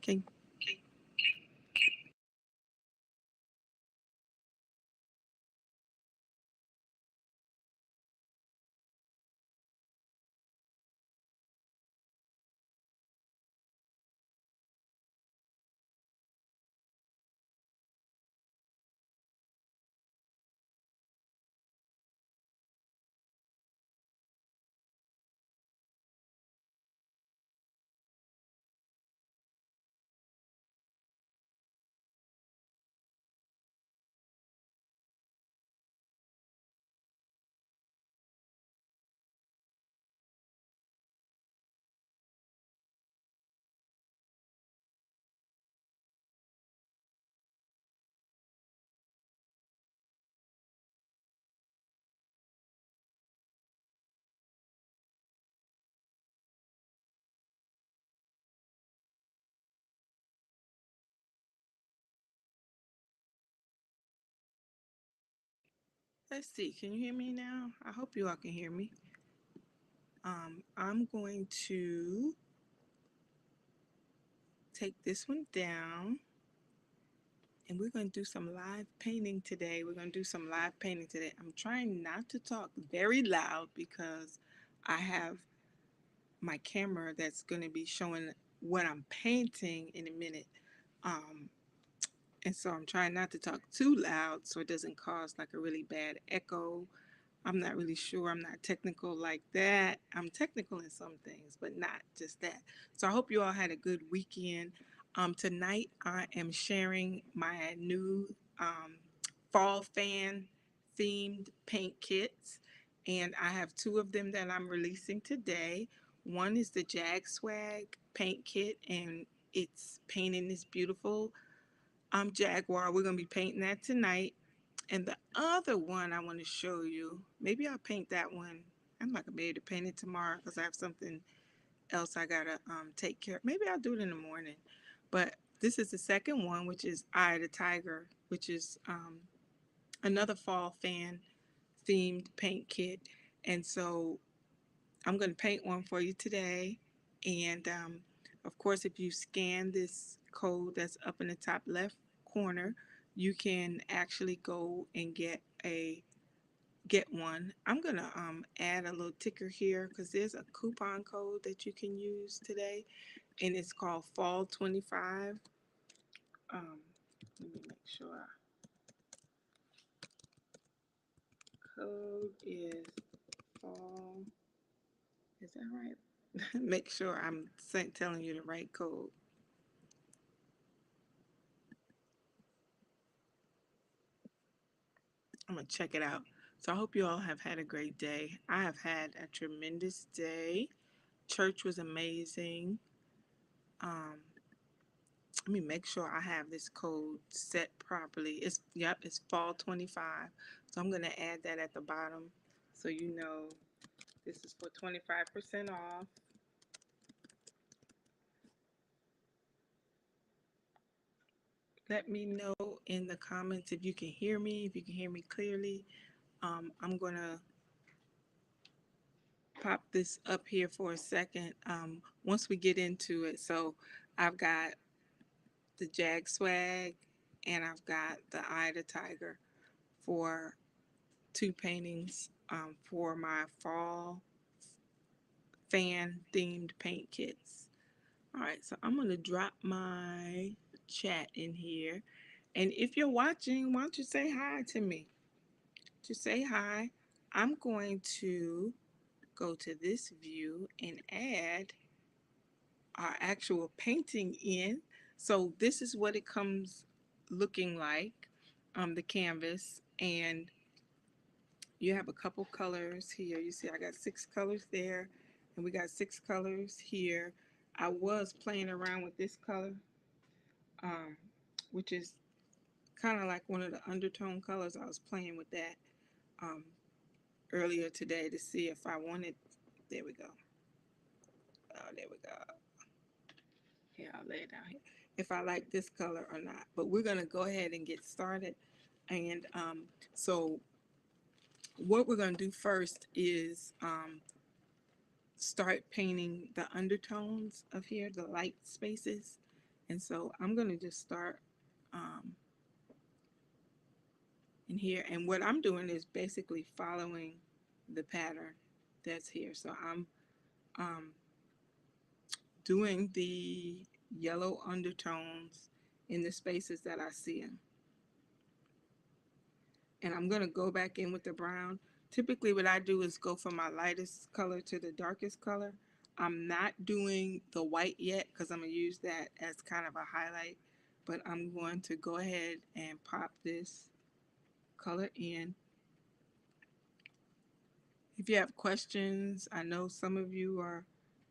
Can let's see. Can you hear me now? I hope you all can hear me. I'm going to take this one down and we're going to do some live painting today. We're going to do some live painting today. I'm trying not to talk very loud because I have my camera that's going to be showing what I'm painting in a minute. Um, and so I'm trying not to talk too loud so it doesn't cause like a really bad echo. I'm not really sure. I'm not technical like that. I'm technical in some things, but not just that. So I hope you all had a good weekend. Tonight I am sharing my new um, fall fan themed paint kits, and I have two of them that I'm releasing today. One is the Jag Swag paint kit, and it's painting this beautiful Jaguar. We're gonna be painting that tonight. And the other one I want to show you, maybe I'll paint that one. I'm not gonna be able to paint it tomorrow because I have something else I gotta take care of. Maybe I'll do it in the morning. But this is the second one, which is Eye of the Tiger, which is another fall fan themed paint kit. And so I'm gonna paint one for you today. And of course, if you scan this code that's up in the top left corner, you can actually go and get one. I'm gonna add a little ticker here because there's a coupon code that you can use today, and it's called Fall 25. Let me make sure. Code is Fall. Is that right? Make sure I'm telling you the right code. I'm gonna check it out. So I hope you all have had a great day. I have had a tremendous day. Church was amazing. Um, Let me make sure I have this code set properly. It's fall 25. So I'm gonna add that at the bottom so you know this is for 25% off. Let me know in the comments if you can hear me, if you can hear me clearly. I'm gonna pop this up here for a second once we get into it. So I've got the Jag Swag and I've got the Eye of the Tiger for two paintings for my fall fan themed paint kits. All right, so I'm gonna drop my chat in here. And if you're watching, why don't you say hi to me? Just say hi. I'm going to go to this view and add our actual painting in. So this is what it comes looking like, the canvas. And you have a couple colors here. You see I got 6 colors there, and we got 6 colors here. I was playing around with this color, um, which is kind of like one of the undertone colors. I was playing with that um, earlier today to see if I wanted. There we go. Oh, there we go. Here, I'll lay it down here. If I like this color or not. But we're going to go ahead and get started. And so what we're going to do first is start painting the undertones of here, the light spaces. And so I'm going to just start um, in here. And what I'm doing is basically following the pattern that's here. So I'm um, doing the yellow undertones in the spaces that I see them. And I'm going to go back in with the brown. Typically what I do is go from my lightest color to the darkest color. I'm not doing the white yet because I'm going to use that as kind of a highlight, but I'm going to go ahead and pop this color in. If you have questions, I know some of you are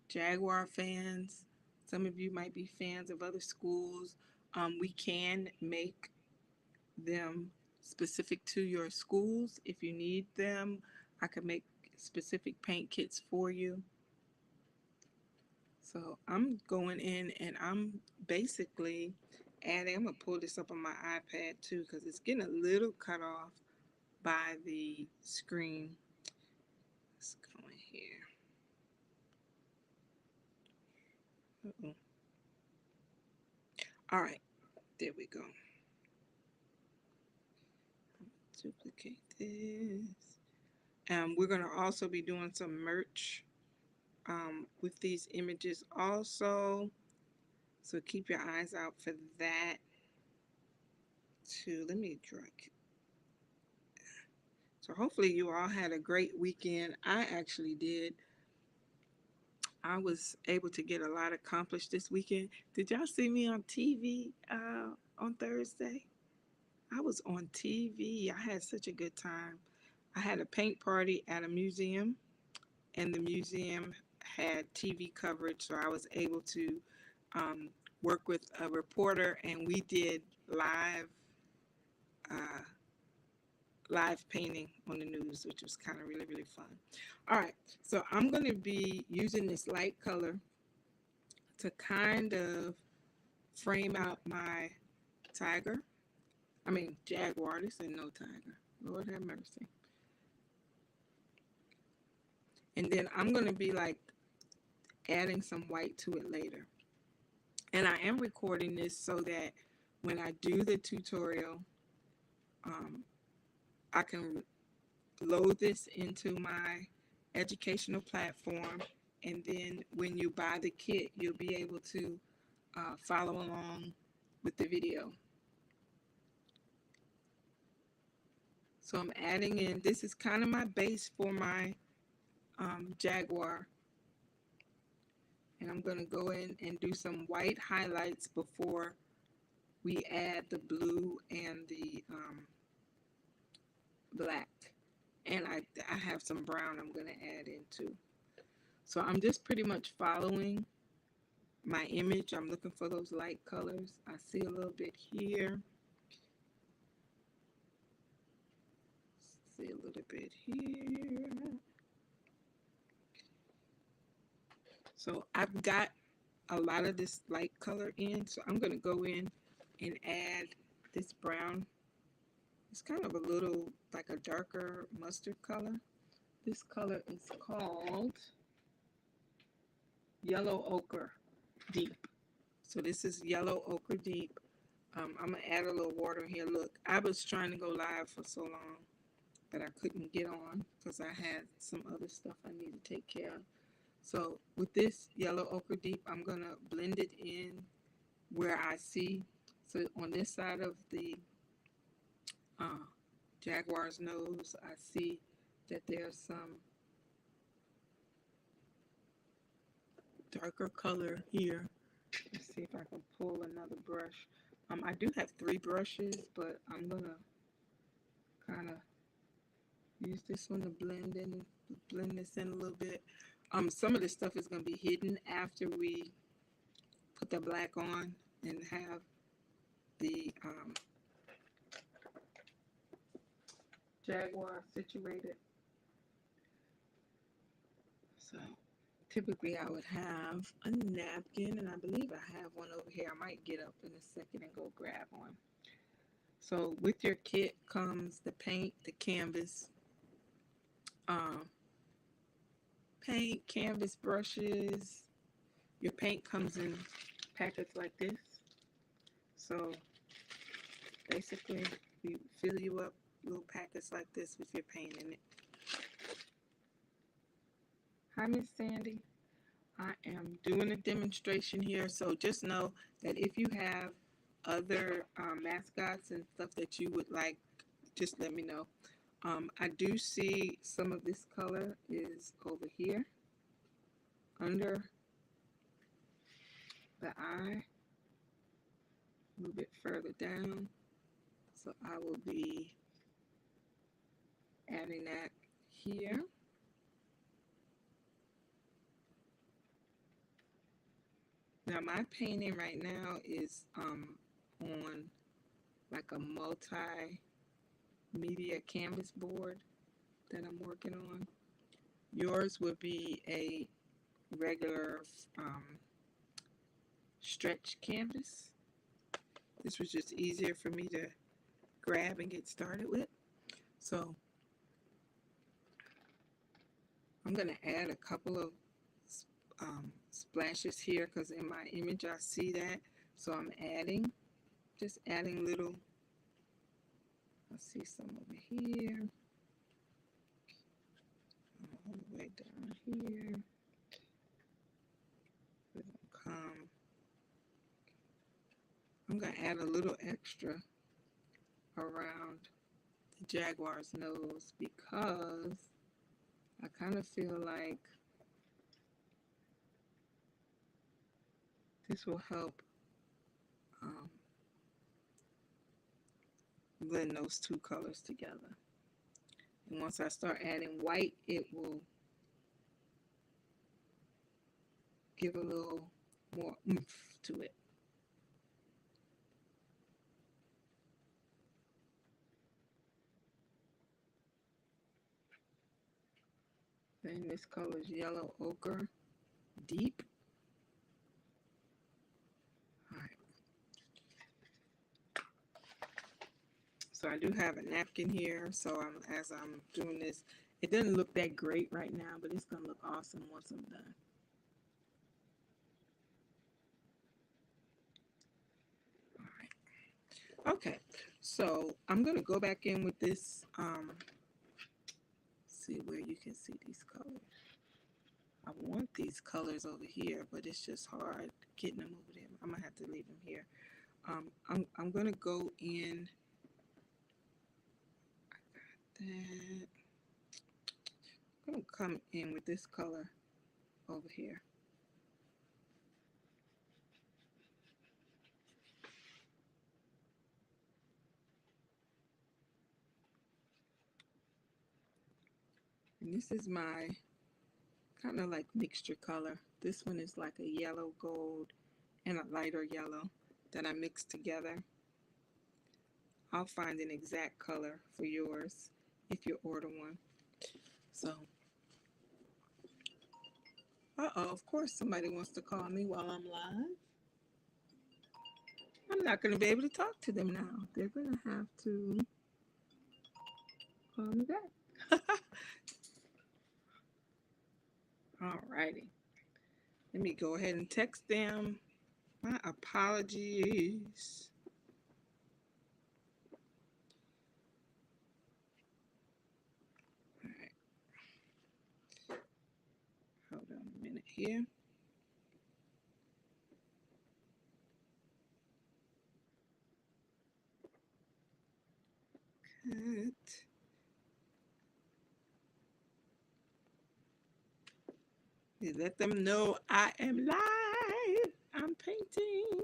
Jaguar fans. Some of you might be fans of other schools. We can make them specific to your schools if you need them. I can make specific paint kits for you. So I'm going in and I'm basically adding, I'm going to pull this up on my iPad too because it's getting a little cut off by the screen. Let's go in here. Uh-oh. All right, there we go. Duplicate this. We're going to also be doing some merch with these images also. So keep your eyes out for that too. Let me drag. So hopefully you all had a great weekend. I actually did. I was able to get a lot accomplished this weekend. Did y'all see me on TV on Thursday? I was on TV. I had such a good time. I had a paint party at a museum, and the museum had TV coverage, so I was able to um, work with a reporter, and we did uh, live painting on the news, which was kind of really fun. All right, so I'm going to be using this light color to kind of frame out my tiger. I mean, jaguar. This ain't no tiger. Lord have mercy. And then I'm going to be like adding some white to it later. And I am recording this so that when I do the tutorial, I can load this into my educational platform, and then when you buy the kit, you'll be able to follow along with the video. So I'm adding in, this is kind of my base for my Jaguar. And I'm going to go in and do some white highlights before we add the blue and the black. And I have some brown I'm going to add in too. So I'm just pretty much following my image. I'm looking for those light colors. I see a little bit here. See a little bit here. So I've got a lot of this light color in. So I'm going to go in and add this brown. It's kind of a little like a darker mustard color. This color is called Yellow Ochre Deep. So this is Yellow Ochre Deep. I'm going to add a little water here. Look, I was trying to go live for so long, but I couldn't get on because I had some other stuff I need to take care of. So with this Yellow Ochre Deep, I'm going to blend it in where I see. So on this side of the Jaguar's nose, I see that there's some darker color here. Let's see if I can pull another brush. I do have 3 brushes, but I'm going to kind of use this one to blend this in a little bit. Some of this stuff is going to be hidden after we put the black on and have the Jaguar situated. So typically I would have a napkin, and I believe I have one over here. I might get up in a second and go grab one. So with your kit comes the paint, the canvas, canvas brushes. Your paint comes in packets like this. So basically, you fill you up little packets like this with your paint in it. Hi, Miss Sandy. I am doing a demonstration here, so just know that if you have other mascots and stuff that you would like, just let me know. I do see some of this color is over here under the eye, a little bit further down. So I will be adding that here. Now my painting right now is on like a multimedia canvas board that I'm working on. Yours would be a regular stretch canvas. This was just easier for me to grab and get started with. So I'm going to add a couple of splashes here because in my image I see that. So I'm just adding little, I see some over here, all the way down here. I'm going to add a little extra around the jaguar's nose because I kind of feel like this will help blend those two colors together. And once I start adding white, it will give a little more oomph to it. Then this color is yellow ochre deep. All right. So I do have a napkin here. So as I'm doing this, it doesn't look that great right now, but it's gonna look awesome once I'm done. All right. Okay. So I'm gonna go back in with this. See where you can see these colors. I want these colors over here, but it's just hard getting them over there. I'm gonna have to leave them here. I'm gonna go in. I got that. I'm gonna come in with this color over here. And this is my kind of like mixture color. This one is like a yellow gold and a lighter yellow that I mixed together. I'll find an exact color for yours if you order one. So, of course somebody wants to call me while I'm live. I'm not going to be able to talk to them now. They're going to have to call me back. Alrighty. Let me go ahead and text them. My apologies. All right. Hold on a minute here. Cut. You let them know I am live. I'm painting.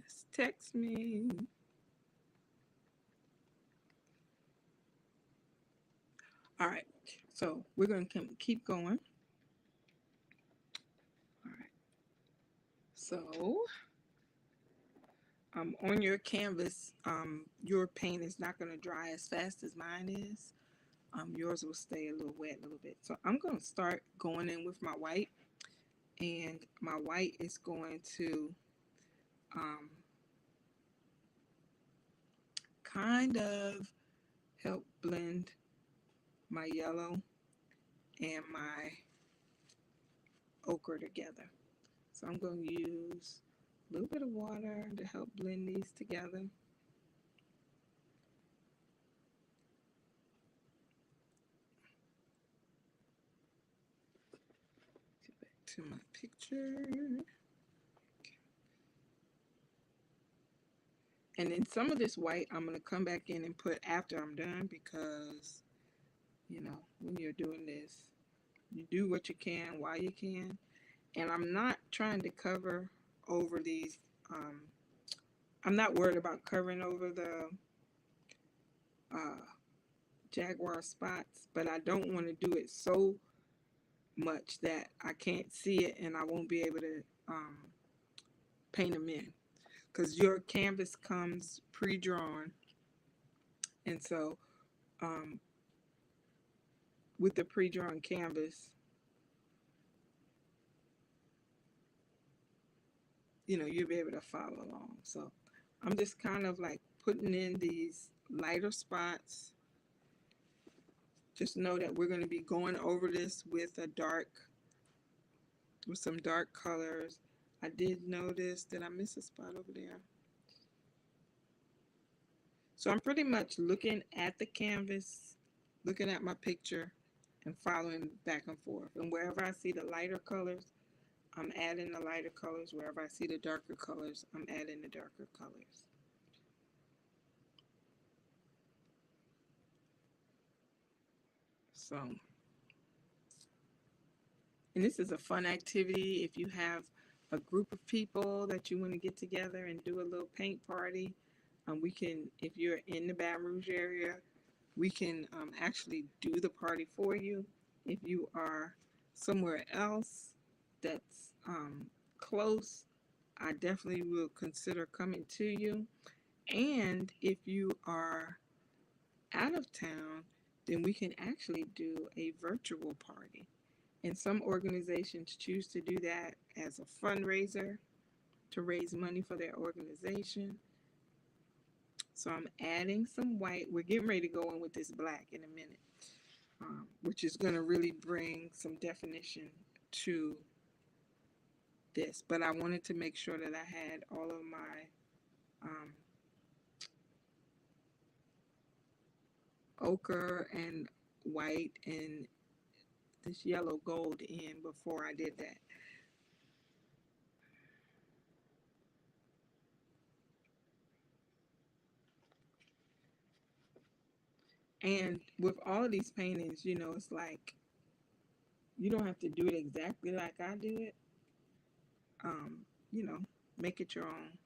Just text me. All right. So we're going to keep going. All right. So on your canvas, your paint is not going to dry as fast as mine is. Yours will stay a little wet a little bit. So I'm going to start going in with my white, and my white is going to kind of help blend my yellow and my ochre together. So I'm going to use a little bit of water to help blend these together. Get back to my picture. And then some of this white I'm going to come back in and put after I'm done, because, you know, when you're doing this, you do what you can while you can. And I'm not trying to cover over these. I'm not worried about covering over the uh, jaguar spots, but I don't want to do it so much that I can't see it and I won't be able to paint them in. Because your canvas comes pre-drawn, and so um, with the pre-drawn canvas, you know, you'll be able to follow along. So I'm just kind of like putting in these lighter spots. Just know that we're going to be going over this with some dark colors. I did notice that I missed a spot over there. So I'm pretty much looking at the canvas, looking at my picture, and following back and forth. And wherever I see the lighter colors, I'm adding the lighter colors. Wherever I see the darker colors, I'm adding the darker colors. So, and this is a fun activity. If you have a group of people that you want to get together and do a little paint party, we can, if you're in the Baton Rouge area, we can actually do the party for you. If you are somewhere else that's close, I definitely will consider coming to you. And if you are out of town, then we can actually do a virtual party. And some organizations choose to do that as a fundraiser to raise money for their organization. So I'm adding some white. We're getting ready to go in with this black in a minute, which is going to really bring some definition to this. But I wanted to make sure that I had all of my ochre and white and this yellow gold in before I did that. And with all of these paintings, you know, it's like you don't have to do it exactly like I do it. You know, make it your own.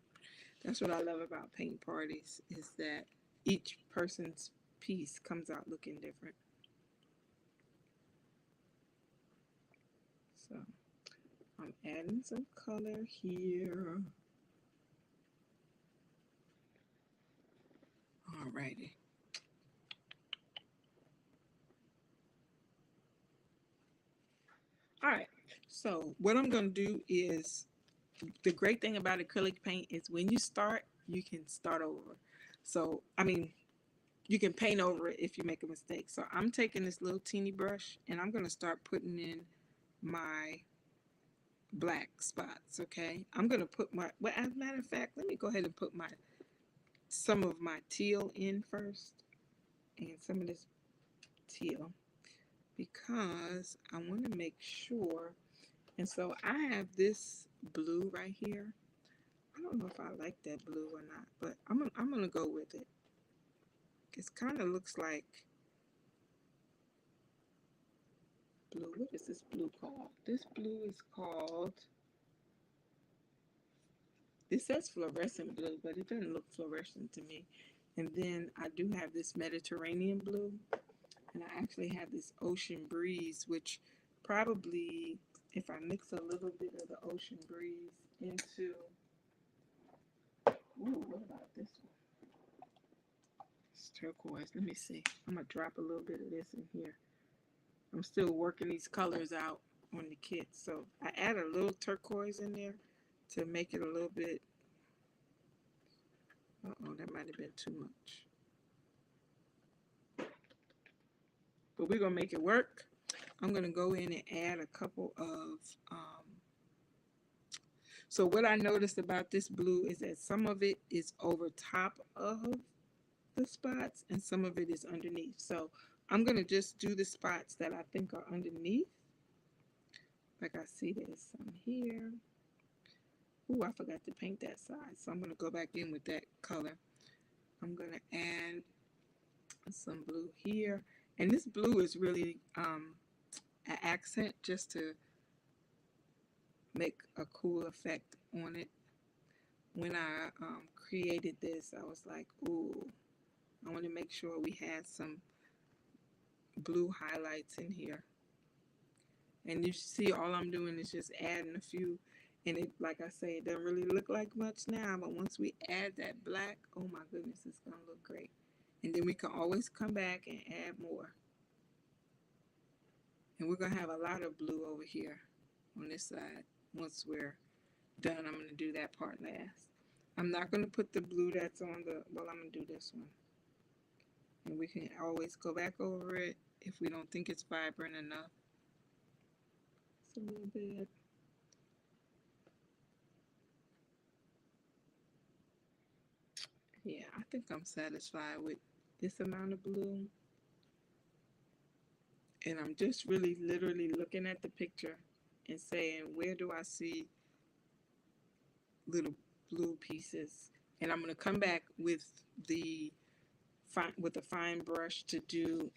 That's what I love about paint parties, is that each person's piece comes out looking different. So I'm adding some color here. Alrighty. Alright, so what I'm going to do is, the great thing about acrylic paint is when you start, you can start over. So, I mean, you can paint over it if you make a mistake. So I'm taking this little teeny brush and I'm going to start putting in my black spots, okay? I'm going to put my, well, as a matter of fact, let me go ahead and put some of my teal in first, and some of this teal, because I want to make sure. And so I have this blue right here. I don't know if I like that blue or not, but I'm gonna go with it. It kind of looks like blue. What is this blue called? This blue is called, it says fluorescent blue, but it doesn't look fluorescent to me. And then I do have this Mediterranean blue, and I actually have this ocean breeze, which probably, if I mix a little bit of the ocean breeze into, ooh, what about this one? It's turquoise. Let me see. I'm gonna drop a little bit of this in here. I'm still working these colors out on the kit, so I add a little turquoise in there to make it a little bit. Uh-oh, that might have been too much. But we're gonna make it work. I'm going to go in and add a couple of, so what I noticed about this blue is that some of it is over top of the spots and some of it is underneath. So I'm going to just do the spots that I think are underneath. Like I see there's some here. Ooh, I forgot to paint that side. So I'm going to go back in with that color. I'm going to add some blue here. And this blue is really an accent just to make a cool effect on it. When I created this, I was like, ooh, I want to make sure we had some blue highlights in here. And you see all I'm doing is just adding a few, and it, like I say, it doesn't really look like much now, but once we add that black, oh my goodness, it's gonna look great. And then we can always come back and add more. And we're gonna have a lot of blue over here on this side. Once we're done, I'm gonna do that part last. I'm not gonna put the blue that's on the, well, I'm gonna do this one. And we can always go back over it if we don't think it's vibrant enough. It's a little bit. Yeah, I think I'm satisfied with this amount of blue. And I'm just really literally looking at the picture and saying, where do I see little blue pieces? And I'm going to come back with the fine brush to do,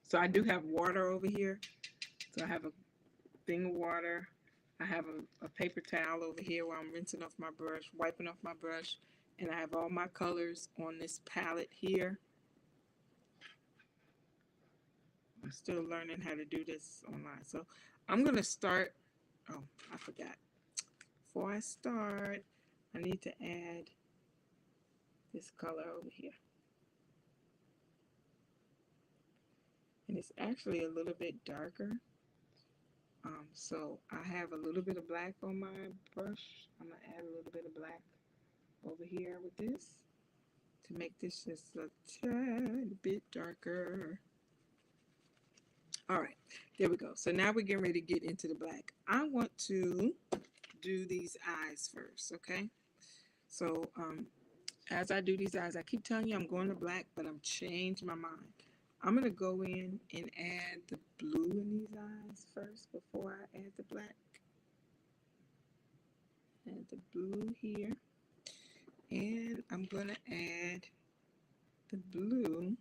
so I do have water over here. So I have a thing of water. I have a paper towel over here where I'm rinsing off my brush, wiping off my brush, and I have all my colors on this palette here. I'm still learning how to do this online. So I'm going to start, oh, I forgot. Before I start, I need to add this color over here. And it's actually a little bit darker. So I have a little bit of black on my brush. I'm going to add a little bit of black over here with this to make this just a tad bit darker. All right, there we go. So now we're getting ready to get into the black. I want to do these eyes first, okay? So as I do these eyes, I keep telling you I'm going to black, but I'm changing my mind. I'm going to go in and add the blue in these eyes first before I add the black. Add the blue here. And I'm going to add the blue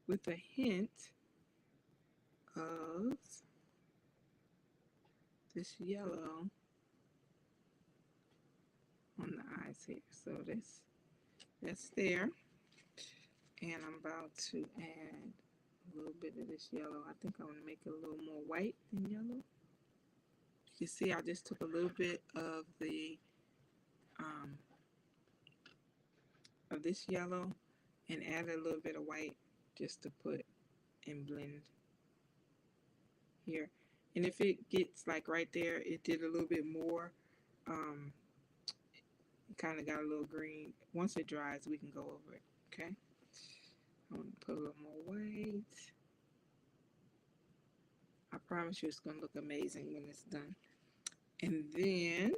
with a hint of this yellow on the eyes here. So that's there. And I'm about to add a little bit of this yellow. I think I want to make it a little more white than yellow. You see, I just took a little bit of the of this yellow and added a little bit of white just to put and blend here. And if it gets like right there, it did a little bit more. Kind of got a little green. Once it dries, we can go over it. Okay. I'm gonna put a little more white. I promise you, it's gonna look amazing when it's done. And then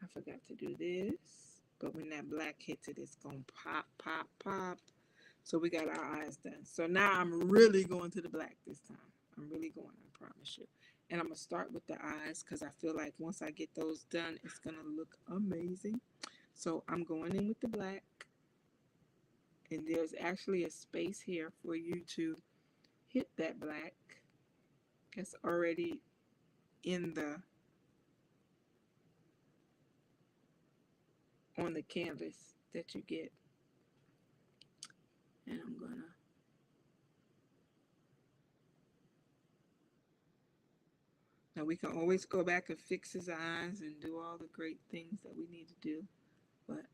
I forgot to do this, but when that black hits it, it's gonna pop, pop, pop. So we got our eyes done. So now I'm really going to the black this time. I'm really going, I promise you. And I'm gonna start with the eyes because I feel like once I get those done, it's gonna look amazing. So I'm going in with the black. And there's actually a space here for you to hit that black. That's already in the on the canvas that you get. And I'm gonna now we can always go back and fix his eyes and do all the great things that we need to do, but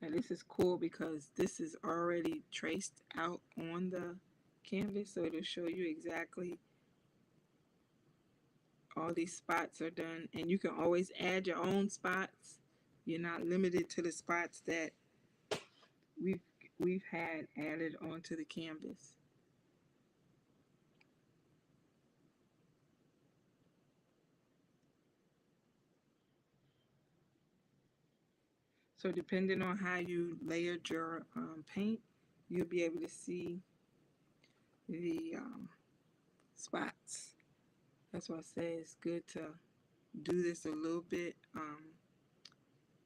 Now this is cool because this is already traced out on the canvas, so it'll show you exactly all these spots are done, and you can always add your own spots. You're not limited to the spots that we've we've had added onto the canvas. So depending on how you layered your paint, you'll be able to see the spots. That's why I say it's good to do this a little bit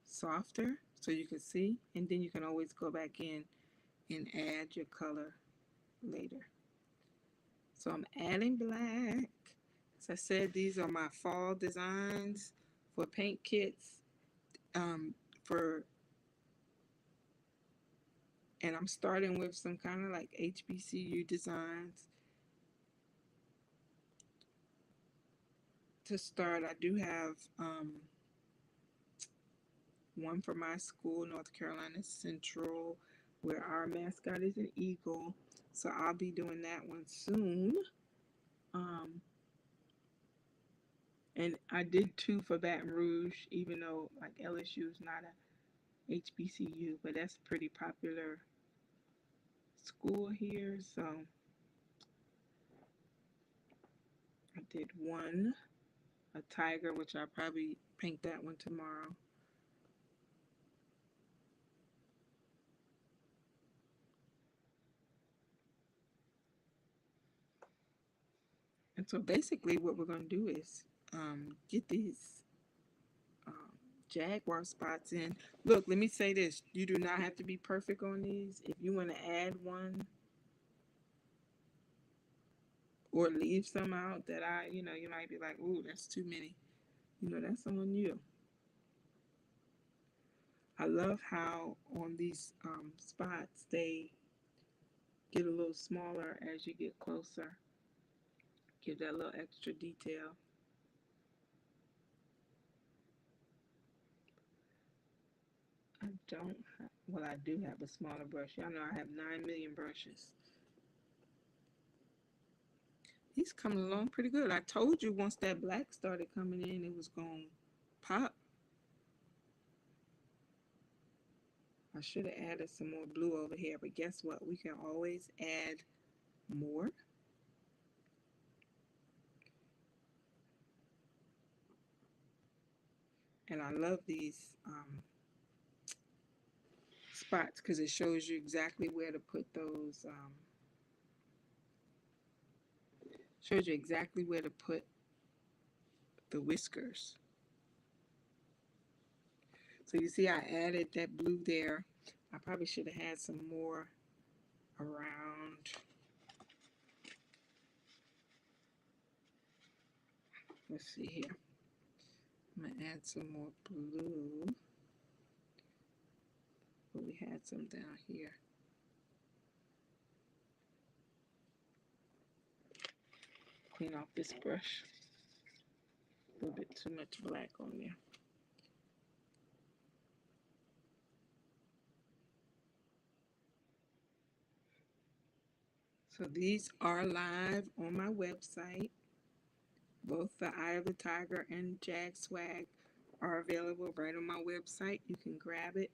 softer so you can see, and then you can always go back in and add your color later. So I'm adding black. As I said, these are my fall designs for paint kits. Um, for and I'm starting with some kind of like HBCU designs. To start, I do have one for my school, North Carolina Central, where our mascot is an eagle. So I'll be doing that one soon. Um, and I did two for Baton Rouge, even though like LSU is not a HBCU, but that's a pretty popular school here. So I did one, a tiger, which I'll probably paint that one tomorrow. And so basically, what we're going to do is get these um, jaguar spots in. Look, let me say this: you do not have to be perfect on these. If you want to add one or leave some out that you might be like, "Ooh, that's too many." That's on you. I love how on these spots they get a little smaller as you get closer. Give that little extra detail. I don't have, well, I do have a smaller brush. Y'all know I have 9 million brushes. He's coming along pretty good. I told you once that black started coming in, it was going to pop. I should have added some more blue over here, but guess what? We can always add more. And I love these spots because it shows you exactly where to put those, shows you exactly where to put the whiskers. So you see I added that blue there. I probably should have had some more around. Let's see here. I'm going to add some more blue. But we had some down here. Clean off this brush. A little bit too much black on there. So these are live on my website. Both the Eye of the Tiger and Jag Swag are available right on my website. You can grab it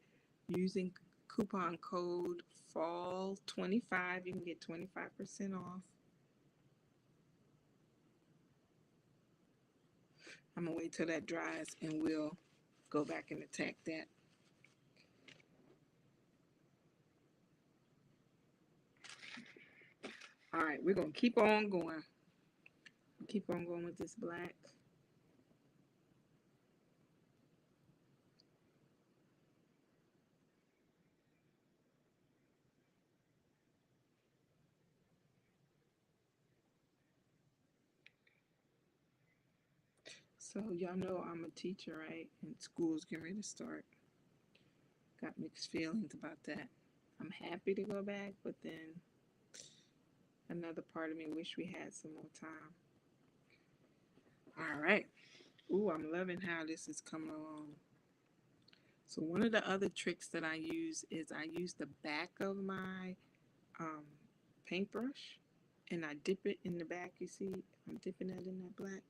using coupon code FALL25. You can get 25% off. I'm going to wait till that dries and we'll go back and attack that. All right, we're going to keep on going. Keep on going with this black. So y'all know I'm a teacher, right? And school's getting ready to start. Got mixed feelings about that. I'm happy to go back, but then another part of me wish we had some more time. All right. Ooh, I'm loving how this is coming along. So one of the other tricks that I use is I use the back of my um, paintbrush, and I dip it in the back. You see, I'm dipping it in that black,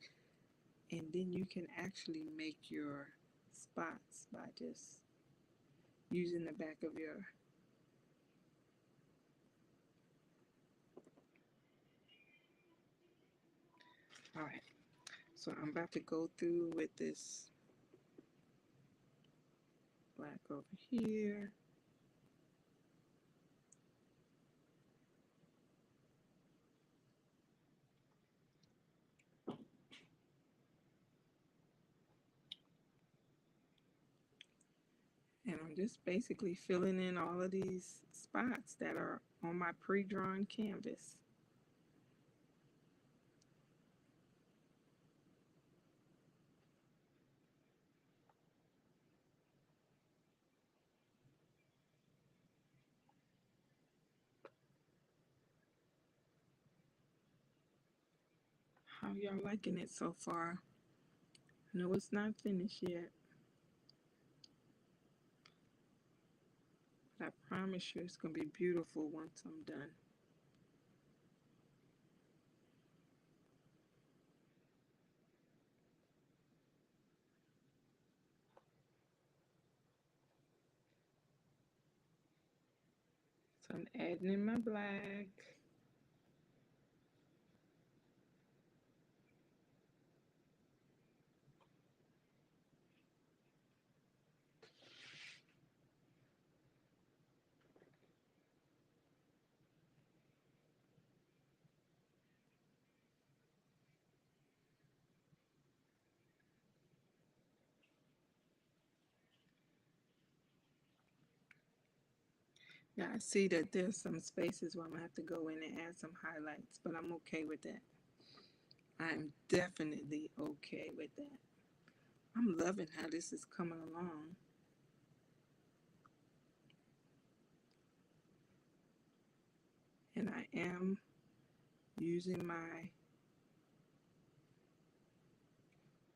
and then you can actually make your spots by just using the back of your. All right, so I'm about to go through with this black over here. And I'm just basically filling in all of these spots that are on my pre-drawn canvas. How y'all liking it so far? No, it's not finished yet, but I promise you it's going to be beautiful once I'm done. So I'm adding in my black. Yeah, I see that there's some spaces where I'm going to have to go in and add some highlights, but I'm okay with that. I'm definitely okay with that. I'm loving how this is coming along. And I am using my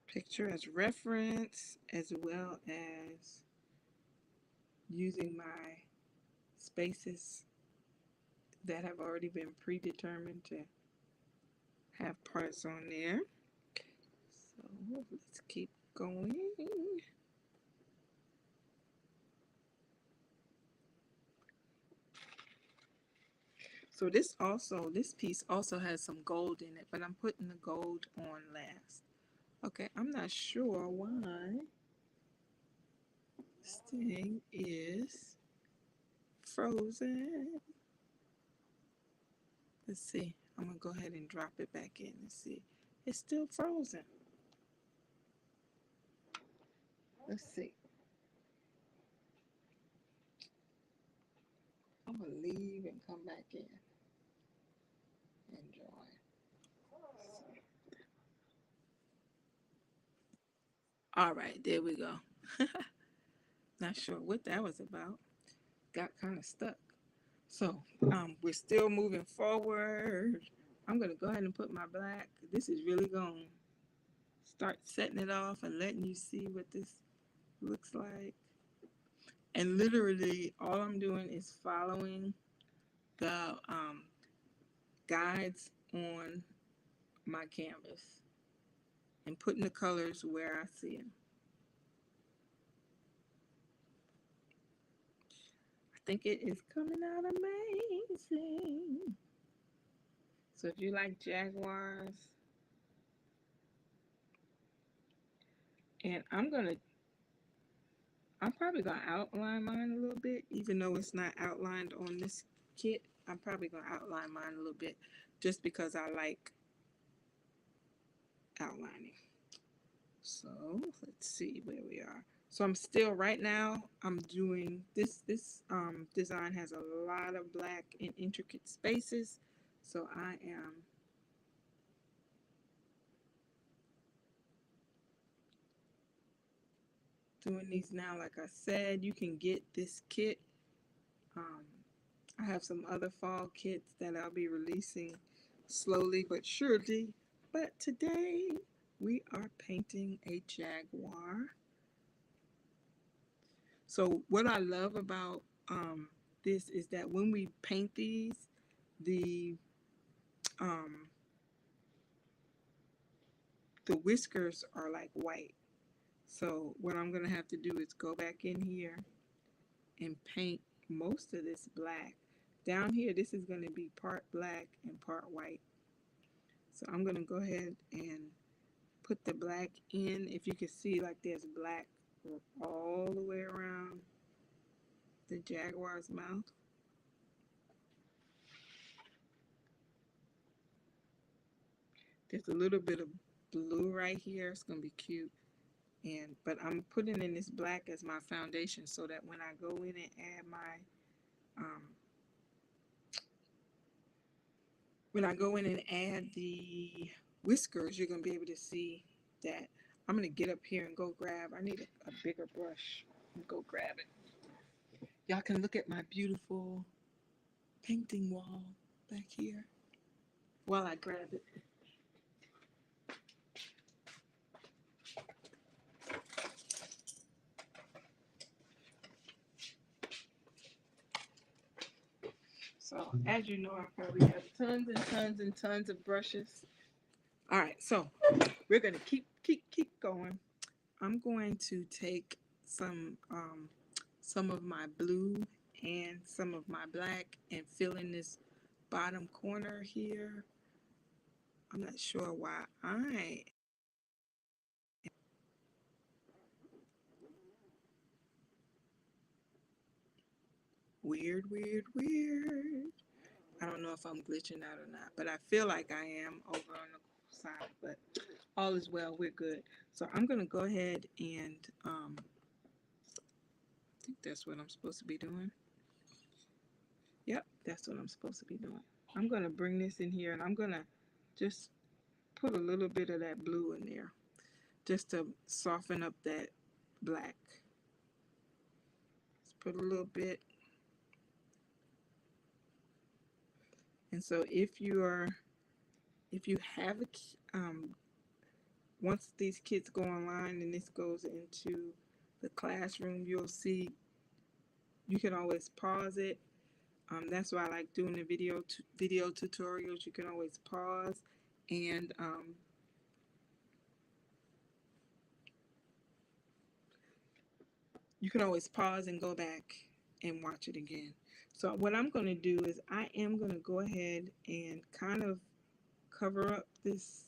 picture as reference as well as using my spaces that have already been predetermined to have parts on there. So let's keep going. So this piece also has some gold in it, but I'm putting the gold on last. Okay, I'm not sure why this thing is frozen. Let's see. I'm gonna go ahead and drop it back in and see. It's still frozen. Let's see. I'm gonna leave and come back in and join. All right, there we go. Not sure what that was about. Got kind of stuck. So we're still moving forward. I'm gonna go ahead and put my black. This is really gonna start setting it off and letting you see what this looks like. And literally, all I'm doing is following the guides on my canvas and putting the colors where I see them. I think it is coming out amazing. So if you like Jaguars, and I'm probably gonna outline mine a little bit, even though it's not outlined on this kit. I'm probably gonna outline mine a little bit just because I like outlining. So let's see where we are. So I'm still right now. I'm doing this. This design has a lot of black and intricate spaces. So I am doing these now. Like I said, you can get this kit. Um, I have some other fall kits that I'll be releasing slowly but surely. But today we are painting a Jaguar. So what I love about this is that when we paint these, the um, the whiskers are like white. So what I'm gonna have to do is go back in here and paint most of this black. Down here, this is gonna be part black and part white. So I'm gonna go ahead and put the black in. If you can see, like there's black all the way around the jaguar's mouth. There's a little bit of blue right here. It's gonna be cute. But I'm putting in this black as my foundation so that when I go in and add my um, when I go in and add the whiskers, you're gonna be able to see that. I'm gonna get up here and go grab. I need a bigger brush. Go grab it. Y'all can look at my beautiful painting wall back here while I grab it. So as you know, I probably have tons and tons and tons of brushes. All right, so we're gonna keep going. I'm going to take some of my blue and some of my black and fill in this bottom corner here. I'm not sure why weird. I don't know if I'm glitching out or not, but I feel like I am over on the side, but all is well, we're good. So I'm gonna go ahead and I think that's what I'm supposed to be doing. Yep, that's what I'm supposed to be doing. I'm gonna bring this in here and I'm gonna just put a little bit of that blue in there just to soften up that black. Let's put a little bit. And so if you have once these kids go online and this goes into the classroom, you'll see you can always pause it. That's why I like doing the video tutorials. You can always pause and you can always pause and go back and watch it again. So what I'm going to do is I am going to go ahead and kind of cover up this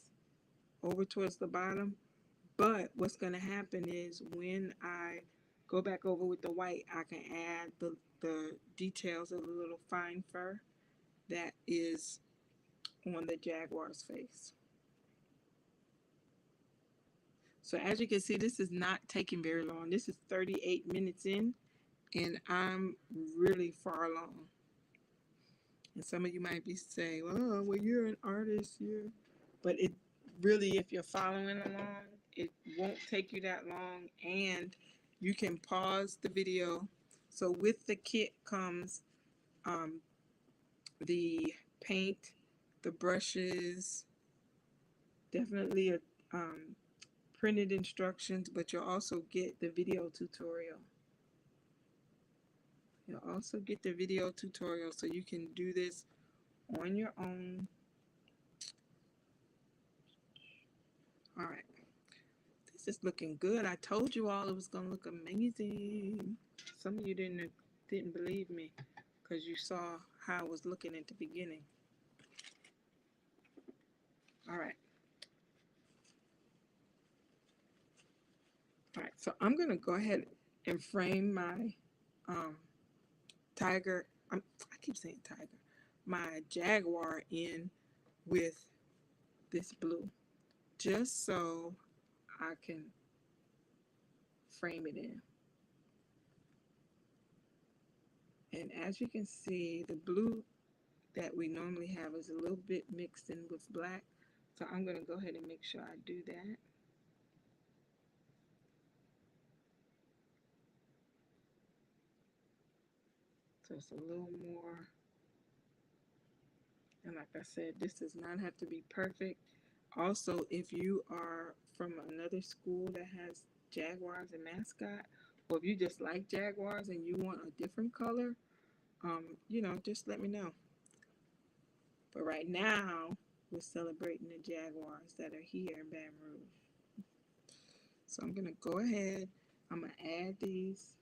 over towards the bottom. But what's going to happen is when I go back over with the white, I can add the details of the little fine fur that is on the jaguar's face. So as you can see, this is not taking very long. This is 38 minutes in, and I'm really far along. And some of you might be saying, well, you're an artist, but it really, if you're following along, it won't take you that long, and you can pause the video. So with the kit comes um, the paint, the brushes, definitely a printed instructions, but you'll also get the video tutorial. You'll also get the video tutorial so you can do this on your own. All right, this is looking good. I told you all it was gonna look amazing. Some of you didn't believe me because you saw how I was looking at the beginning. All right. All right, so I'm gonna go ahead and frame my um, tiger. I keep saying tiger. My jaguar in with this blue, just so I can frame it in. And as you can see, the blue that we normally have is a little bit mixed in with black. So I'm going to go ahead and make sure I do that. So it's a little more. And like I said, this does not have to be perfect. Also, if you are from another school that has jaguars and mascot, Or if you just like Jaguars and you want a different color, just let me know. But right now, we're celebrating the Jaguars that are here in Baton Rouge. So I'm going to go ahead. I'm going to add these.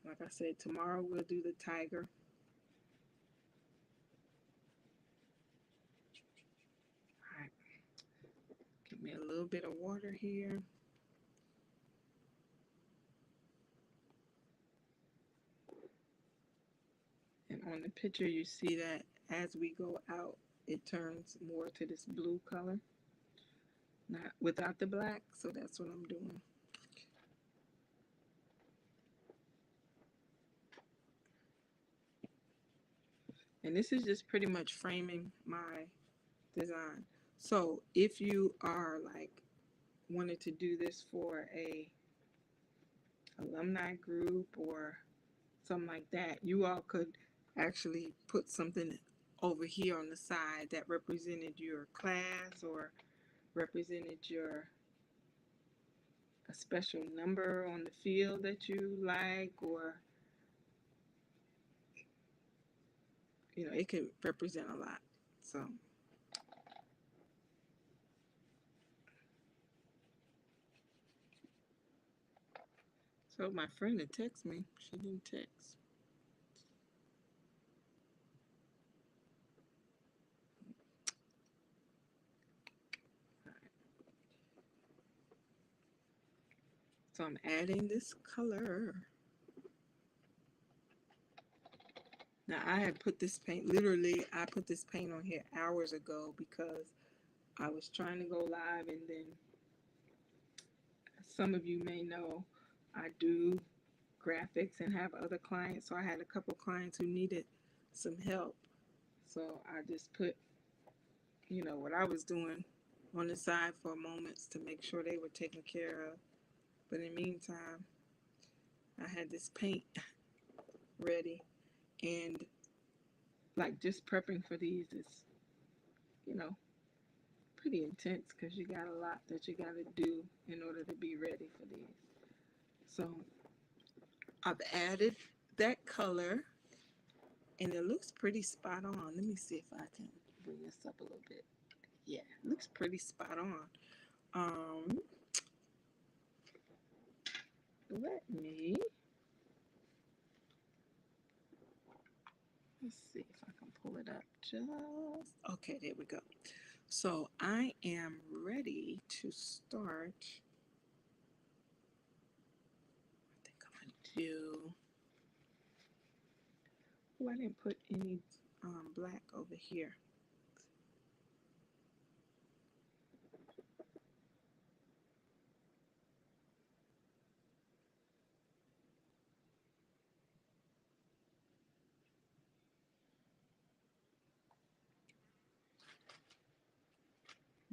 Like I said, tomorrow we'll do the tiger. All right. Give me a little bit of water here. And on the picture, you see that as we go out, it turns more to this blue color, not without the black. So that's what I'm doing. And this is just pretty much framing my design. So if you are like wanted to do this for a alumni group or something like that, you all could actually put something over here on the side that represented your class or represented your a special number on the field that you like, or it could represent a lot. So my friend had text me. She didn't text. So I'm adding this color. Now I had put this paint, literally I put this paint on here hours ago because I was trying to go live, and then some of you may know I do graphics and have other clients. So I had a couple clients who needed some help. So I just put, what I was doing on the side for moments to make sure they were taken care of. But in the meantime, I had this paint ready, and like just prepping for these is, you know, pretty intense because you got a lot that you got to do in order to be ready for these. So I've added that color and it looks pretty spot on. Let me see if I can bring this up a little bit. Yeah, it looks pretty spot on. Let's see if I can pull it up okay, there we go. So I am ready to start. I think I'm gonna do, I didn't put any black over here.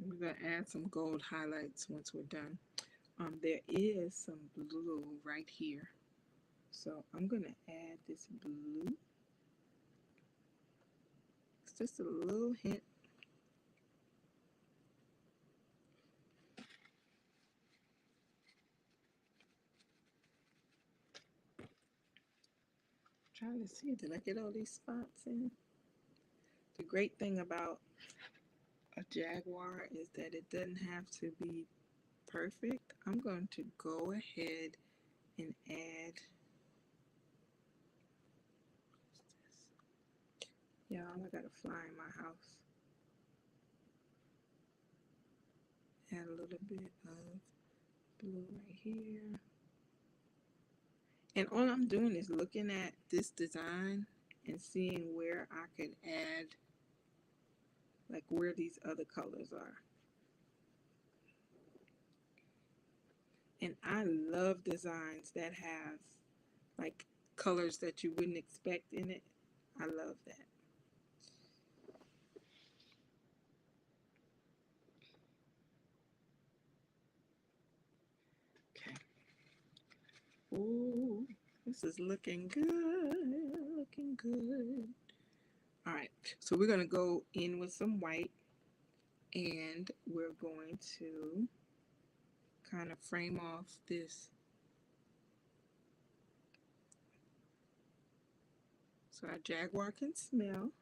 We're going to add some gold highlights once we're done. There is some blue right here. So I'm going to add this blue. It's just a little hint. Trying to see, did I get all these spots in? The great thing about a Jaguar is that it doesn't have to be perfect. I'm going to go ahead and add, y'all, I got a fly in my house. Add a little bit of blue right here. And all I'm doing is looking at this design and seeing where I could add, like where these other colors are. And I love designs that have like colors that you wouldn't expect in it. I love that. Okay. Ooh, this is looking good. Looking good. All right. So we're going to go in with some white, and we're going to kind of frame off this so our Jaguar can smell.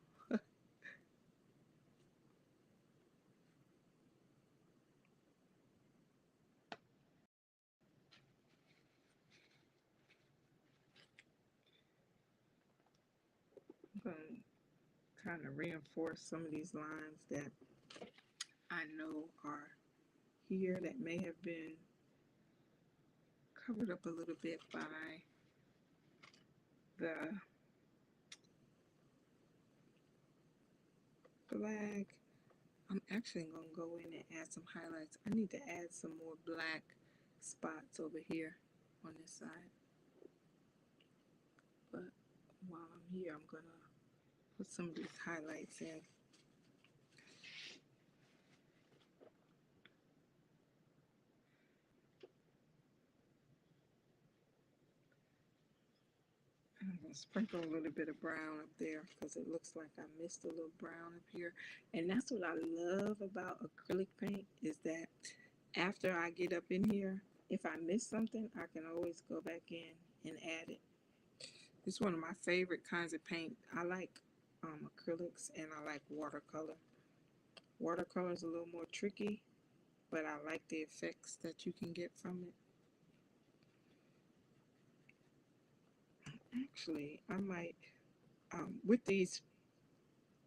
I'm going to kind of reinforce some of these lines that I know are here that may have been covered up a little bit by the black. I'm actually going to go in and add some highlights. I need to add some more black spots over here on this side. But while I'm here, I'm going to put some of these highlights in. I'm going to sprinkle a little bit of brown up there because it looks like I missed a little brown up here. And that's what I love about acrylic paint is that after I get up in here, if I miss something, I can always go back in and add it. It's one of my favorite kinds of paint. I like acrylics and I like watercolor. Watercolor is a little more tricky, but I like the effects that you can get from it. Actually, I might, with these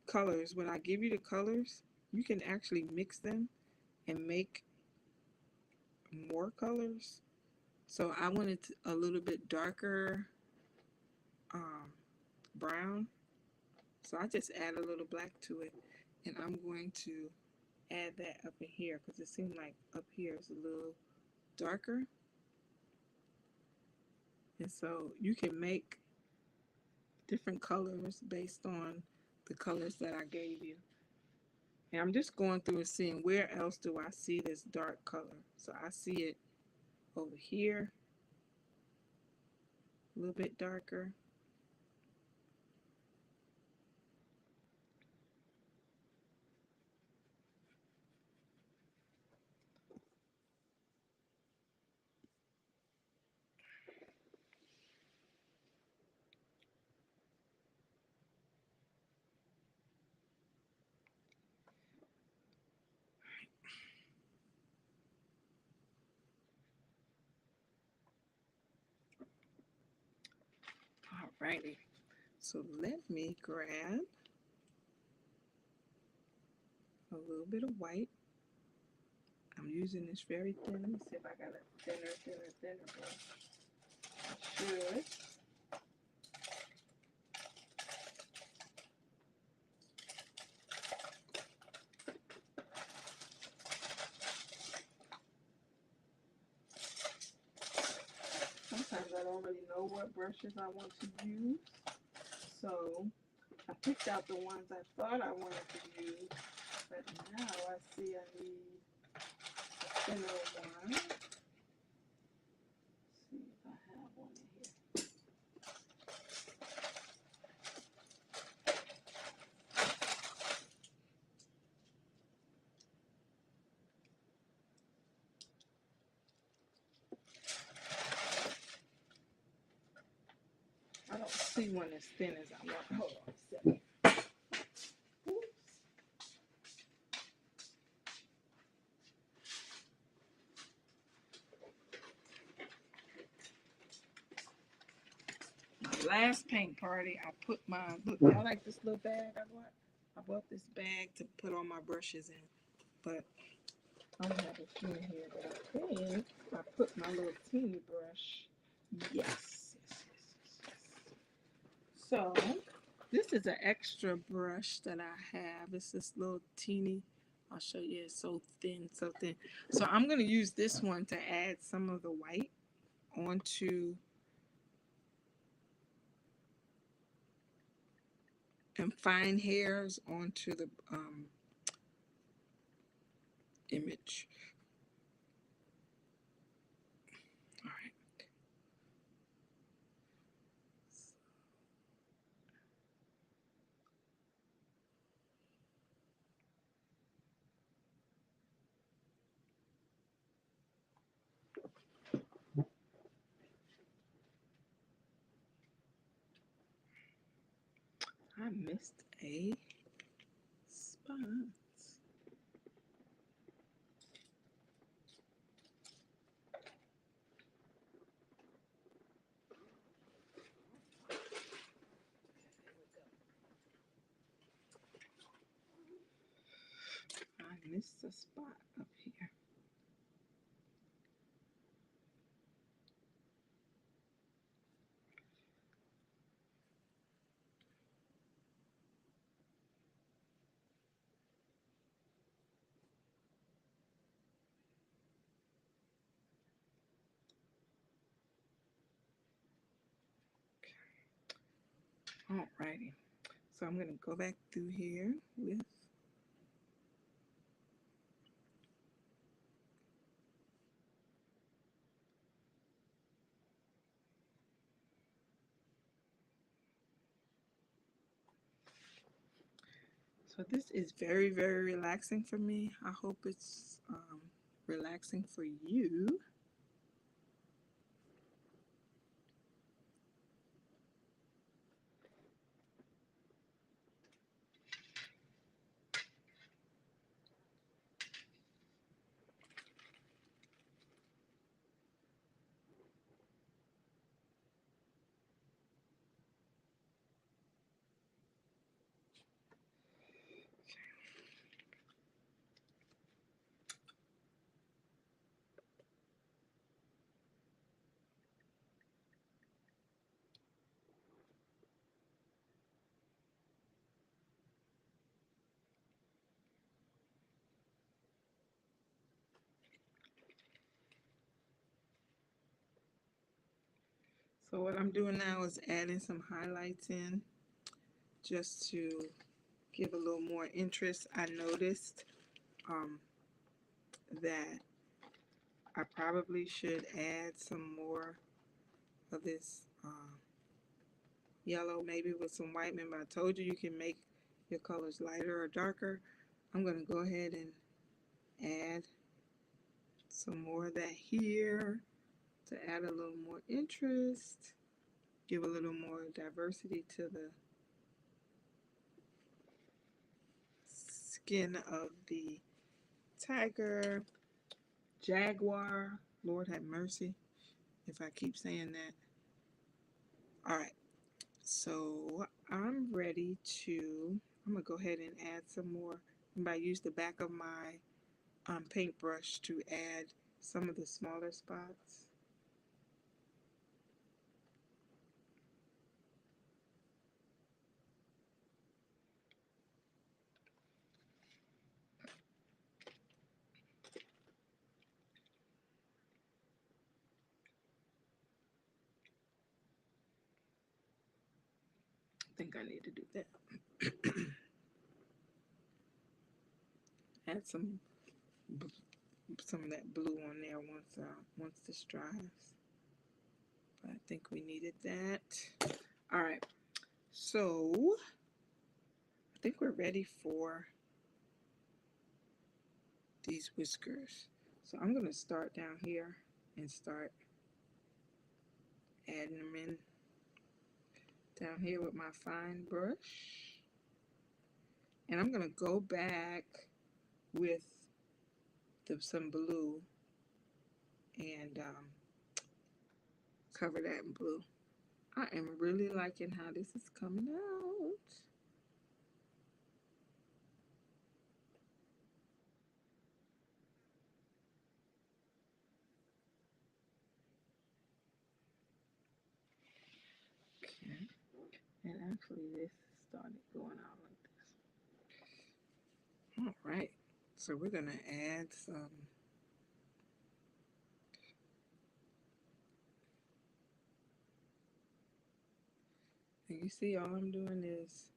colors, when I give you the colors, you can actually mix them and make more colors. So I wanted a little bit darker brown. So I just add a little black to it. And I'm going to add that up in here because it seemed like up here is a little darker. And so you can make different colors based on the colors that I gave you. And I'm just going through and seeing where else do I see this dark color. So I see it over here, a little bit darker. Alrighty, so let me grab a little bit of white. I'm using this very thin. Let me see if I got a thinner brush. I should. Sometimes I don't really know what brushes I want to use. So I picked out the ones I thought I wanted to use. But now I see I need a thinner one. Let's see if I have one in here. I don't see one as thin as I want. Hold on a second. Last paint party, I put my, look, I like this little bag I bought. I bought this bag to put all my brushes in, but I don't have a few in here, but I think I put my little teeny brush. Yes. So this is an extra brush that I have. It's this little teeny, I'll show you, it's so thin, so thin. So I'm gonna use this one to add some of the white onto and fine hairs onto the image. All right. I missed a spot. I missed a spot up here. Alrighty. So I'm going to go back through here with, so this is very, very relaxing for me. I hope it's relaxing for you. So what I'm doing now is adding some highlights in just to give a little more interest. I noticed um, that I probably should add some more of this yellow, maybe with some white. Remember I told you you can make your colors lighter or darker. I'm going to go ahead and add some more of that here to add a little more interest, give a little more diversity to the skin of the tiger, jaguar. Lord have mercy if I keep saying that. All right, so I'm ready to, I'm gonna go ahead and add some more. I use the back of my paintbrush to add some of the smaller spots. I think I need to do that. Add some of that blue on there once this dries. But I think we needed that. All right, so I think we're ready for these whiskers. So I'm gonna start down here and start adding them in down here with my fine brush. And I'm gonna go back with some blue and cover that in blue. I am really liking how this is coming out. Okay. And actually this started going out like this. All right. So we're gonna add some. And you see all I'm doing is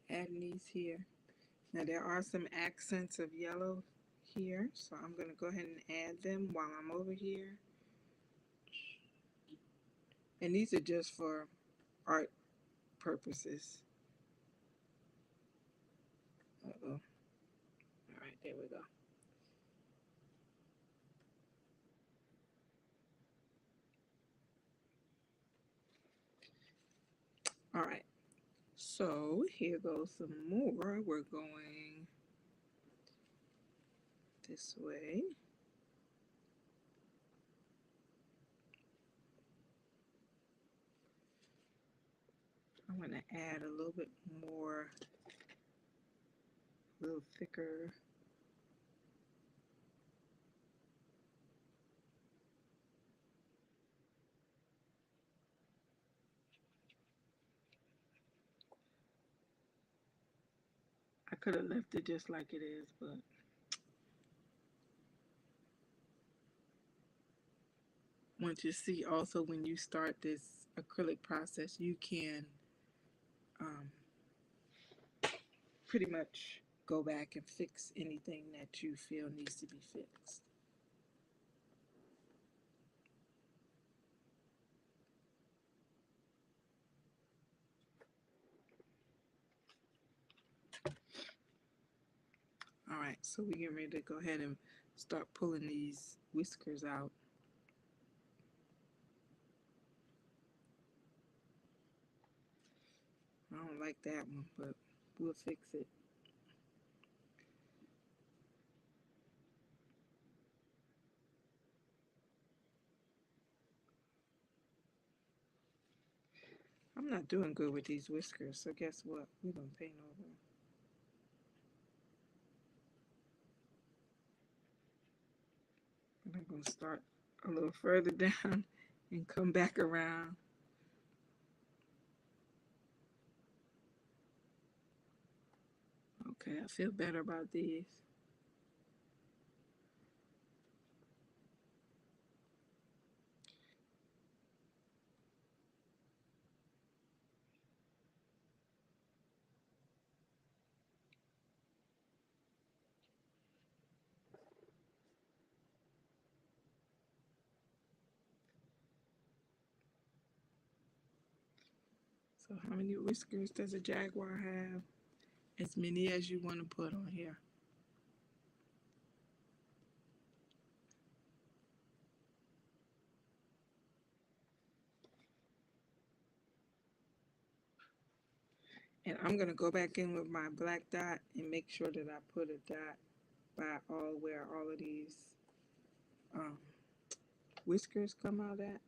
adding these here. Now there are some accents of yellow here, so I'm going to go ahead and add them while I'm over here. And these are just for art purposes. Uh-oh. All right, there we go. All right, So here goes some more. We're going this way. I'm going to add a little bit more, a little thicker. I could have left it just like it is, but once you see also when you start this acrylic process, you can um, pretty much go back and fix anything that you feel needs to be fixed. All right, so we're getting ready to go ahead and start pulling these whiskers out. I don't like that one, but we'll fix it. I'm not doing good with these whiskers, so guess what? We're going to paint over them. And I'm going to start a little further down and come back around. Okay, I feel better about these. So how many whiskers does a jaguar have? As many as you want to put on here. And I'm going to go back in with my black dot and make sure that I put a dot by where all of these um, whiskers come out at.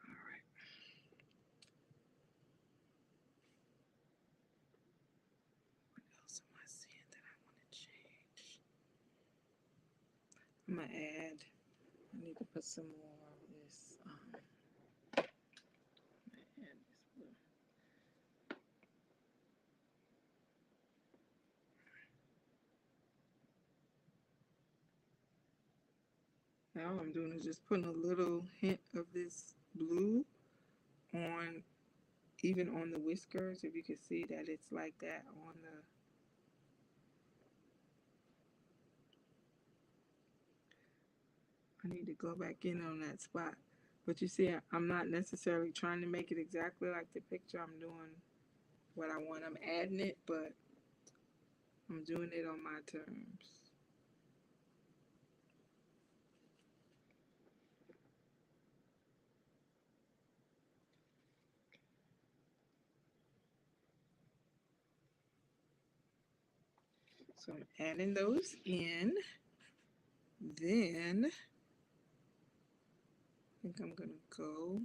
All right. What else am I seeing that I want to change? I'm going to add, I need to put some more of this. Add this blue. Now all I'm doing is just putting a little hint of this blue on, even on the whiskers. If you can see that it's like that on the, I need to go back in on that spot. But you see, I'm not necessarily trying to make it exactly like the picture. I'm doing what I want. I'm adding it, but I'm doing it on my terms. So I'm adding those in. Then I think I'm gonna go.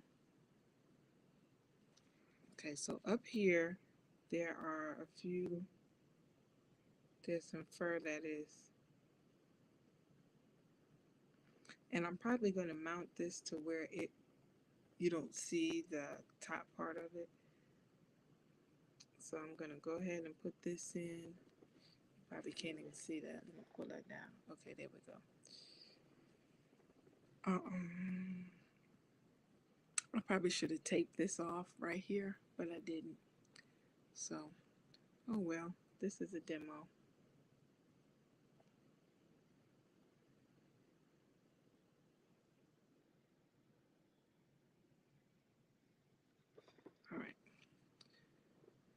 Okay, so up here there are a few, there's some fur that is, and I'm probably gonna mount this to where it, you don't see the top part of it. So I'm gonna go ahead and put this in. Probably can't even see that. Let me pull that down. Okay, there we go. I probably should have taped this off right here, but I didn't. So, oh well, this is a demo. All right,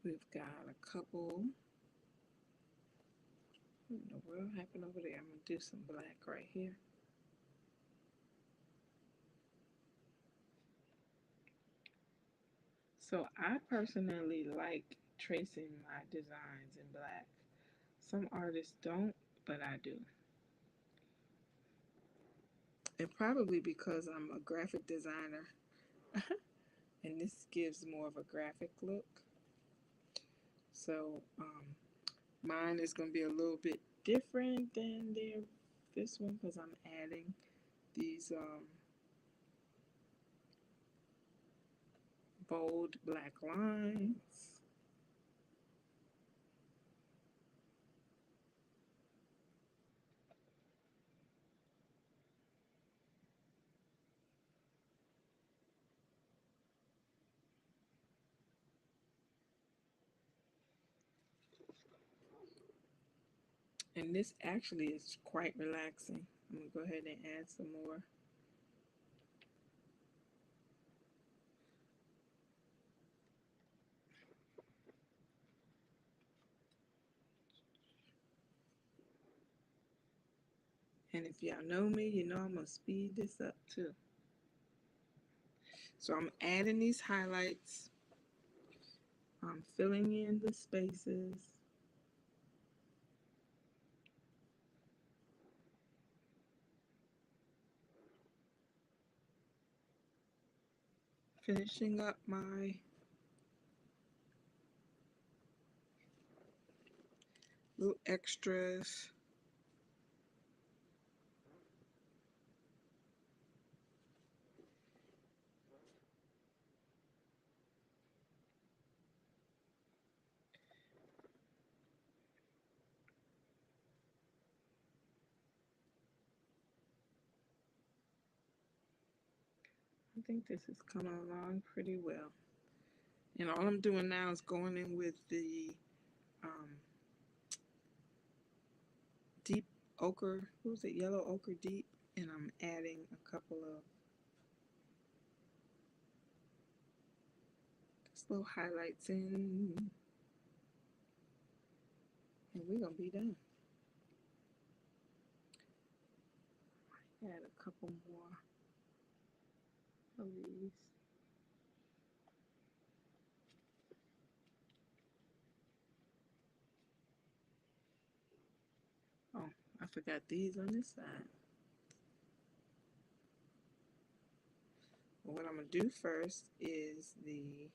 we've got a couple. What in the world happened over there? I'm going to do some black right here. So I personally like tracing my designs in black. Some artists don't, but I do. And probably because I'm a graphic designer and this gives more of a graphic look. So mine is going to be a little bit different than this one because I'm adding these bold black lines. And this actually is quite relaxing. I'm going to go ahead and add some more. And if y'all know me, you know I'm going to speed this up too. So I'm adding these highlights. I'm filling in the spaces. Finishing up my little extras. I think this is coming along pretty well. And all I'm doing now is going in with the um, deep ochre, what was it, yellow ochre deep, and I'm adding a couple of just little highlights in, and we're gonna be done. Add a couple more of these. Oh, I forgot these on this side. What I'm gonna do first is these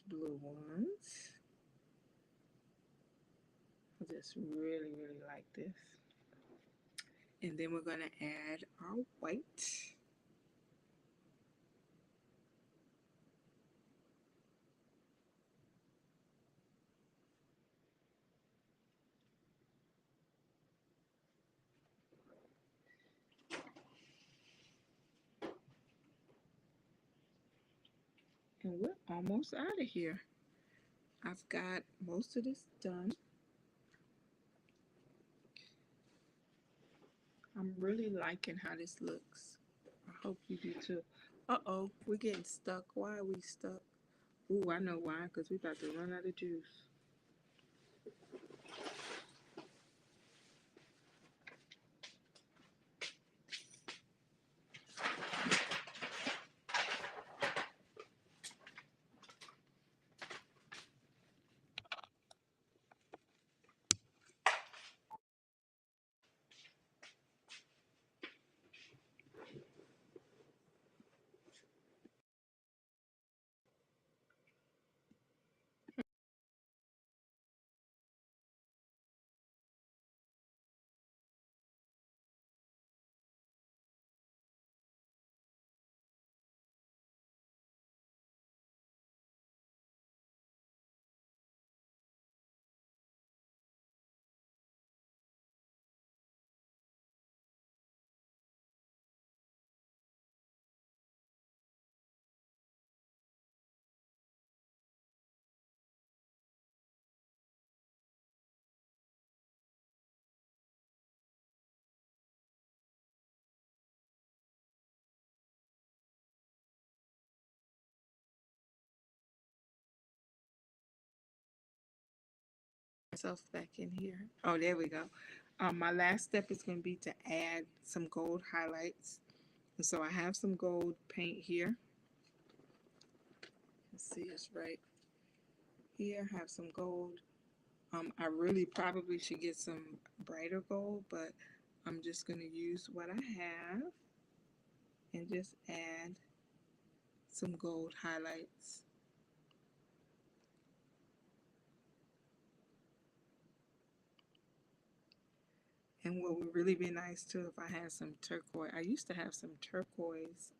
blue ones. I just really, really like this. And then we're gonna add our white. And we're almost out of here. I've got most of this done. I'm really liking how this looks. I hope you do too. Uh-oh, we're getting stuck. Why are we stuck? Ooh, I know why, because we're about to run out of juice. myself back in here. Oh, there we go. My last step is going to be to add some gold highlights. And so I have some gold paint here. Let's see, it's right here. I have some gold. I really probably should get some brighter gold, but I'm just going to use what I have and just add some gold highlights. And what would really be nice too if I had some turquoise. I used to have some turquoise,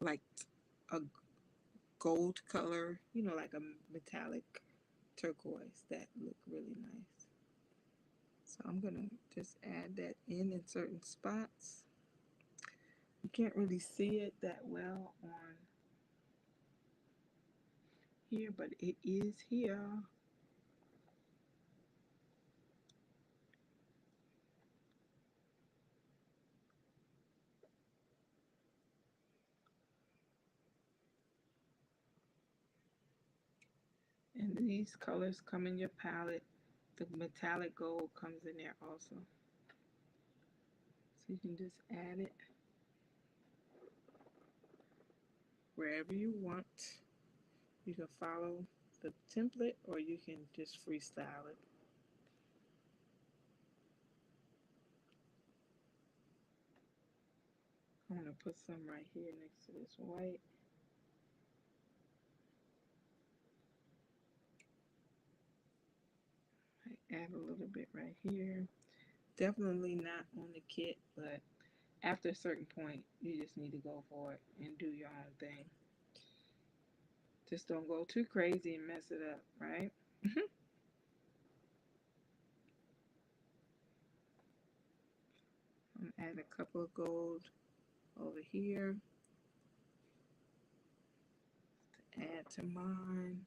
like a gold color, like a metallic turquoise that look really nice. So I'm gonna just add that in certain spots. You can't really see it that well on here, but it is here. And these colors come in your palette. The metallic gold comes in there also. So you can just add it wherever you want. You can follow the template or you can just freestyle it. I'm going to put some right here next to this white. I add a little bit right here. Definitely not on the kit, but after a certain point, you just need to go for it and do your own thing. Just don't go too crazy and mess it up, right? I'm gonna add a couple of gold over here to add to mine.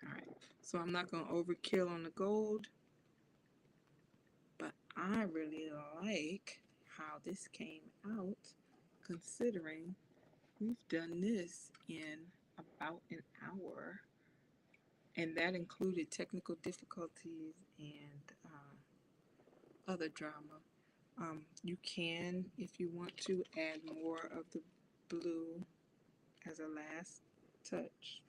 All right, so I'm not gonna overkill on the gold, but I really like how this came out considering we've done this in about an hour, and that included technical difficulties and other drama. You can, if you want to, add more of the blue as a last touch.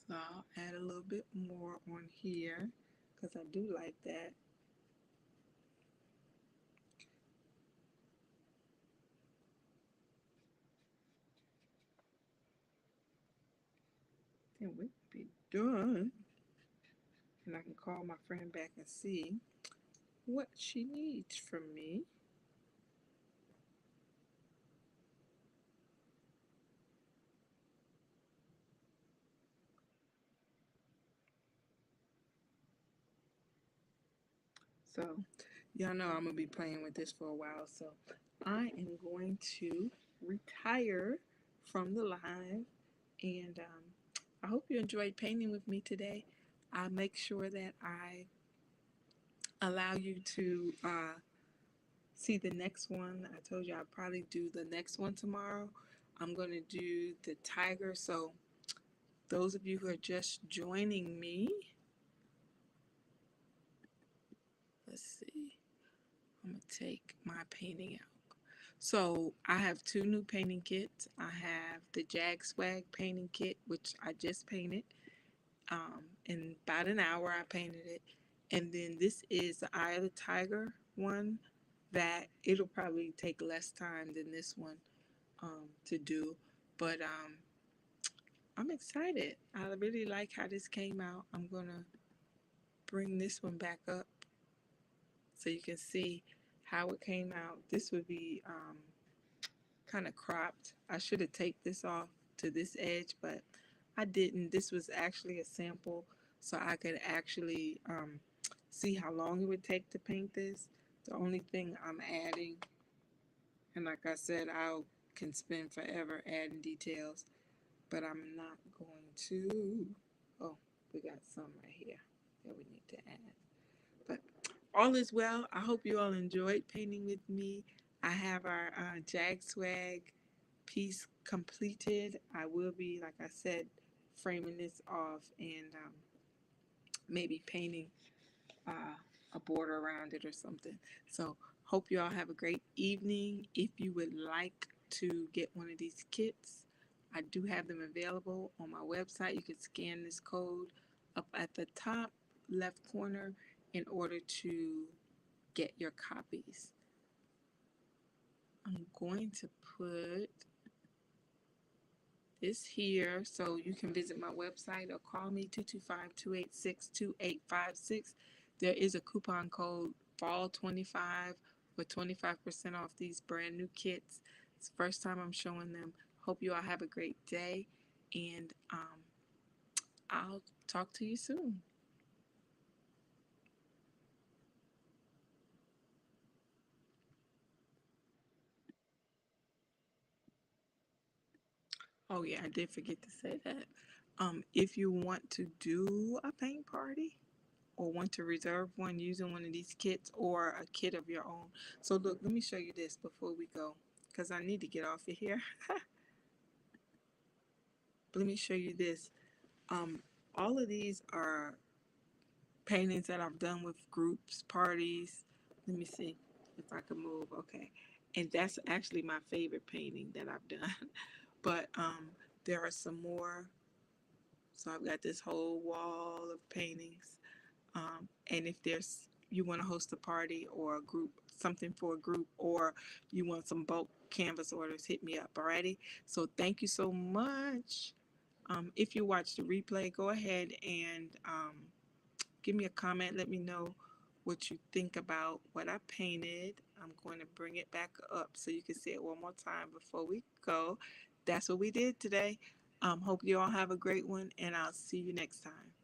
So I'll add a little bit more on here because I do like that. Then we'll be done. And I can call my friend back and see what she needs from me. So, y'all know I'm going to be playing with this for a while. So, I am going to retire from the live. And I hope you enjoyed painting with me today. I'll make sure that I allow you to see the next one. I told you I'll probably do the next one tomorrow. I'm going to do the tiger. So, those of you who are just joining me, let's see. I'm going to take my painting out. So I have two new painting kits. I have the Jag Swag painting kit, which I just painted. In about an hour, I painted it. And then this is the Eye of the Tiger one that it'll probably take less time than this one to do. But I'm excited. I really like how this came out. I'm going to bring this one back up so you can see how it came out. This would be kind of cropped. I should have taken this off to this edge, but I didn't. This was actually a sample, so I could actually see how long it would take to paint this. The only thing I'm adding, and like I said, I can spend forever adding details. but I'm not going to. Oh, we got some right here that we need to add. But all is well. I hope you all enjoyed painting with me. I have our Jag Swag piece completed. I will be, like I said, framing this off and maybe painting uh, a border around it or something. So, hope you all have a great evening. If you would like to get one of these kits, I do have them available on my website. You can scan this code up at the top left corner in order to get your copies. I'm going to put this here so you can visit my website or call me 225-286-2856. There is a coupon code fall25 for 25% off these brand new kits. It's the first time I'm showing them. Hope you all have a great day, and I'll talk to you soon. Oh yeah, I did forget to say that. If you want to do a paint party or want to reserve one using one of these kits or a kit of your own. So look, let me show you this before we go because I need to get off of here. Let me show you this. Um, all of these are paintings that I've done with groups, parties. Let me see if I can move. Okay. And that's actually my favorite painting that I've done. But there are some more. So I've got this whole wall of paintings. And if there's you want to host a party or a group, something for a group, or you want some bulk canvas orders, hit me up. Alrighty. So thank you so much. If you watch the replay, go ahead and give me a comment. Let me know what you think about what I painted. I'm going to bring it back up so you can see it one more time before we go. That's what we did today. Hope you all have a great one, and I'll see you next time.